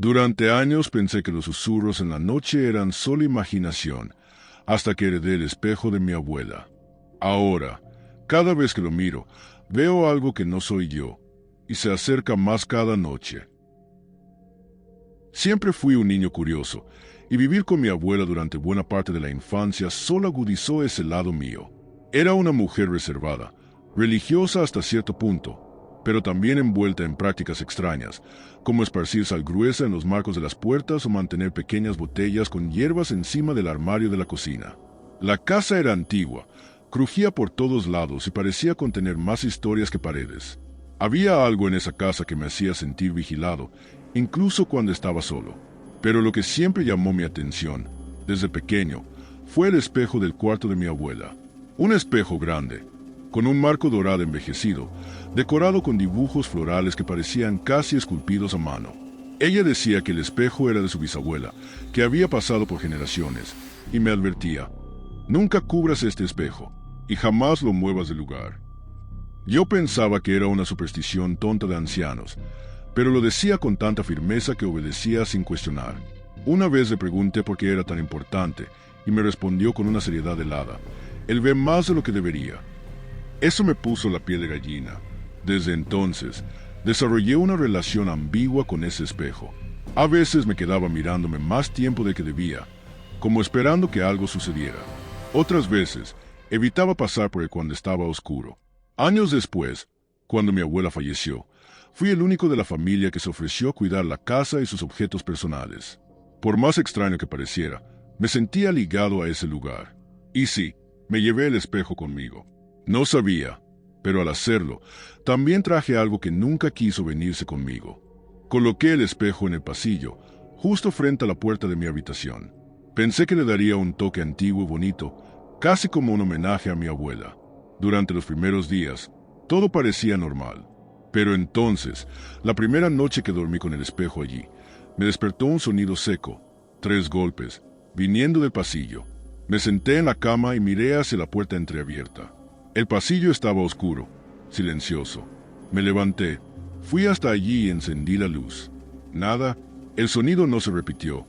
Durante años pensé que los susurros en la noche eran solo imaginación, hasta que heredé el espejo de mi abuela. Ahora, cada vez que lo miro, veo algo que no soy yo, y se acerca más cada noche. Siempre fui un niño curioso, y vivir con mi abuela durante buena parte de la infancia solo agudizó ese lado mío. Era una mujer reservada, religiosa hasta cierto punto, pero también envuelta en prácticas extrañas, como esparcir sal gruesa en los marcos de las puertas o mantener pequeñas botellas con hierbas encima del armario de la cocina. La casa era antigua, crujía por todos lados y parecía contener más historias que paredes. Había algo en esa casa que me hacía sentir vigilado, incluso cuando estaba solo. Pero lo que siempre llamó mi atención, desde pequeño, fue el espejo del cuarto de mi abuela. Un espejo grande, con un marco dorado envejecido, decorado con dibujos florales que parecían casi esculpidos a mano. Ella decía que el espejo era de su bisabuela, que había pasado por generaciones, y me advertía: nunca cubras este espejo, y jamás lo muevas del lugar. Yo pensaba que era una superstición tonta de ancianos, pero lo decía con tanta firmeza que obedecía sin cuestionar. Una vez le pregunté por qué era tan importante, y me respondió con una seriedad helada: él ve más de lo que debería. Eso me puso la piel de gallina. Desde entonces, desarrollé una relación ambigua con ese espejo. A veces me quedaba mirándome más tiempo del que debía, como esperando que algo sucediera. Otras veces, evitaba pasar por él cuando estaba oscuro. Años después, cuando mi abuela falleció, fui el único de la familia que se ofreció a cuidar la casa y sus objetos personales. Por más extraño que pareciera, me sentía ligado a ese lugar. Y sí, me llevé el espejo conmigo. No sabía, pero al hacerlo, también traje algo que nunca quiso venirse conmigo. Coloqué el espejo en el pasillo, justo frente a la puerta de mi habitación. Pensé que le daría un toque antiguo y bonito, casi como un homenaje a mi abuela. Durante los primeros días, todo parecía normal. Pero entonces, la primera noche que dormí con el espejo allí, me despertó un sonido seco, 3 golpes, viniendo del pasillo. Me senté en la cama y miré hacia la puerta entreabierta. El pasillo estaba oscuro, silencioso. Me levanté, fui hasta allí y encendí la luz. Nada, el sonido no se repitió,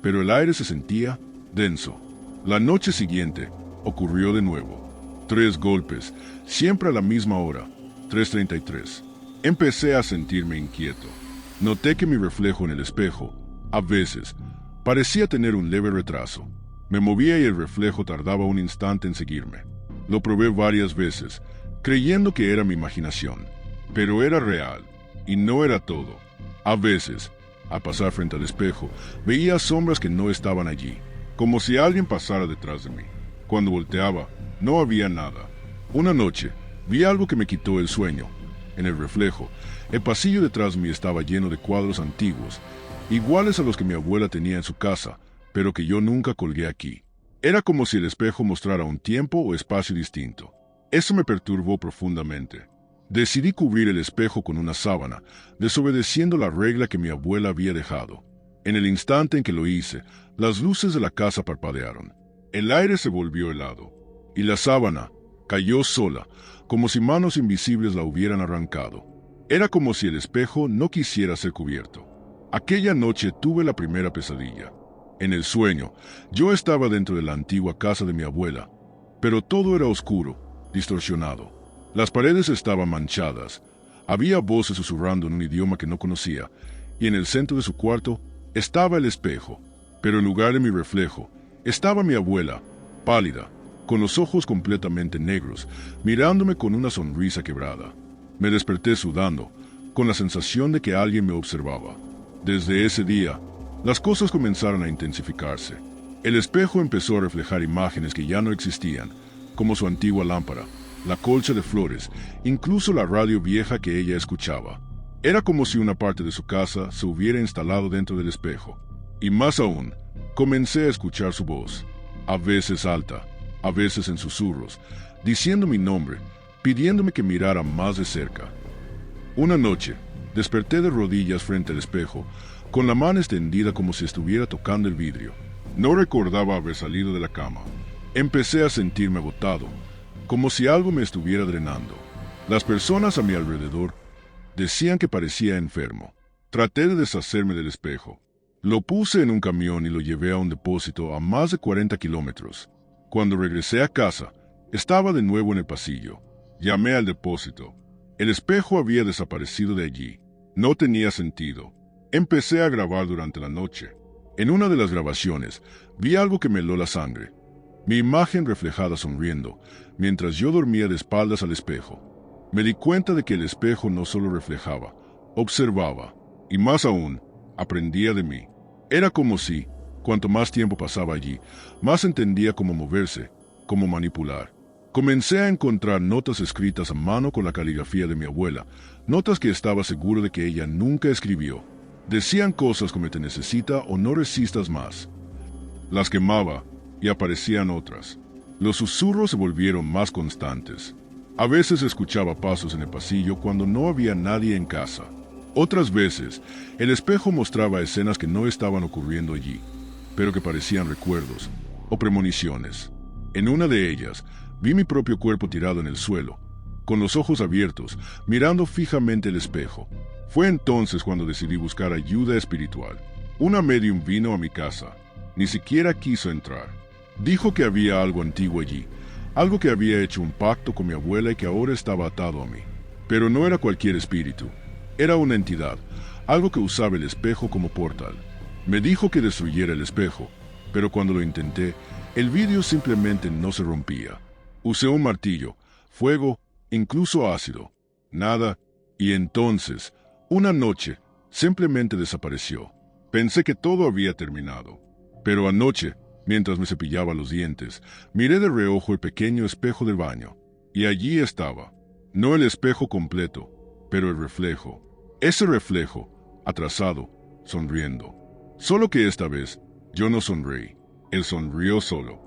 pero el aire se sentía denso. La noche siguiente, ocurrió de nuevo. 3 golpes, siempre a la misma hora, 3:33. Empecé a sentirme inquieto. Noté que mi reflejo en el espejo, a veces, parecía tener un leve retraso. Me movía y el reflejo tardaba un instante en seguirme. Lo probé varias veces, creyendo que era mi imaginación, pero era real, y no era todo. A veces, al pasar frente al espejo, veía sombras que no estaban allí, como si alguien pasara detrás de mí. Cuando volteaba, no había nada. Una noche, vi algo que me quitó el sueño. En el reflejo, el pasillo detrás de mí estaba lleno de cuadros antiguos, iguales a los que mi abuela tenía en su casa, pero que yo nunca colgué aquí. Era como si el espejo mostrara un tiempo o espacio distinto. Eso me perturbó profundamente. Decidí cubrir el espejo con una sábana, desobedeciendo la regla que mi abuela había dejado. En el instante en que lo hice, las luces de la casa parpadearon. El aire se volvió helado, y la sábana cayó sola, como si manos invisibles la hubieran arrancado. Era como si el espejo no quisiera ser cubierto. Aquella noche tuve la primera pesadilla. En el sueño, yo estaba dentro de la antigua casa de mi abuela, pero todo era oscuro, distorsionado. Las paredes estaban manchadas, había voces susurrando en un idioma que no conocía, y en el centro de su cuarto estaba el espejo, pero en lugar de mi reflejo, estaba mi abuela, pálida, con los ojos completamente negros, mirándome con una sonrisa quebrada. Me desperté sudando, con la sensación de que alguien me observaba. Desde ese día, las cosas comenzaron a intensificarse. El espejo empezó a reflejar imágenes que ya no existían, como su antigua lámpara, la colcha de flores, incluso la radio vieja que ella escuchaba. Era como si una parte de su casa se hubiera instalado dentro del espejo. Y más aún, comencé a escuchar su voz, a veces alta, a veces en susurros, diciendo mi nombre, pidiéndome que mirara más de cerca. Una noche, desperté de rodillas frente al espejo, con la mano extendida como si estuviera tocando el vidrio. No recordaba haber salido de la cama. Empecé a sentirme agotado, como si algo me estuviera drenando. Las personas a mi alrededor decían que parecía enfermo. Traté de deshacerme del espejo. Lo puse en un camión y lo llevé a un depósito a más de 40 kilómetros. Cuando regresé a casa, estaba de nuevo en el pasillo. Llamé al depósito. El espejo había desaparecido de allí. No tenía sentido. Empecé a grabar durante la noche. En una de las grabaciones, vi algo que me heló la sangre. Mi imagen reflejada sonriendo, mientras yo dormía de espaldas al espejo. Me di cuenta de que el espejo no solo reflejaba, observaba, y más aún, aprendía de mí. Era como si, cuanto más tiempo pasaba allí, más entendía cómo moverse, cómo manipular. Comencé a encontrar notas escritas a mano con la caligrafía de mi abuela, notas que estaba seguro de que ella nunca escribió. Decían cosas como te necesita o no resistas más. Las quemaba y aparecían otras. Los susurros se volvieron más constantes. A veces escuchaba pasos en el pasillo cuando no había nadie en casa. Otras veces, el espejo mostraba escenas que no estaban ocurriendo allí, pero que parecían recuerdos o premoniciones. En una de ellas, vi mi propio cuerpo tirado en el suelo, con los ojos abiertos, mirando fijamente el espejo. Fue entonces cuando decidí buscar ayuda espiritual. Una médium vino a mi casa. Ni siquiera quiso entrar. Dijo que había algo antiguo allí, algo que había hecho un pacto con mi abuela y que ahora estaba atado a mí. Pero no era cualquier espíritu. Era una entidad, algo que usaba el espejo como portal. Me dijo que destruyera el espejo, pero cuando lo intenté, el vidrio simplemente no se rompía. Usé un martillo, fuego, incluso ácido. Nada, y entonces, una noche, simplemente desapareció. Pensé que todo había terminado. Pero anoche, mientras me cepillaba los dientes, miré de reojo el pequeño espejo del baño. Y allí estaba. No el espejo completo, pero el reflejo. Ese reflejo, atrasado, sonriendo. Solo que esta vez, yo no sonreí. Él sonrió solo.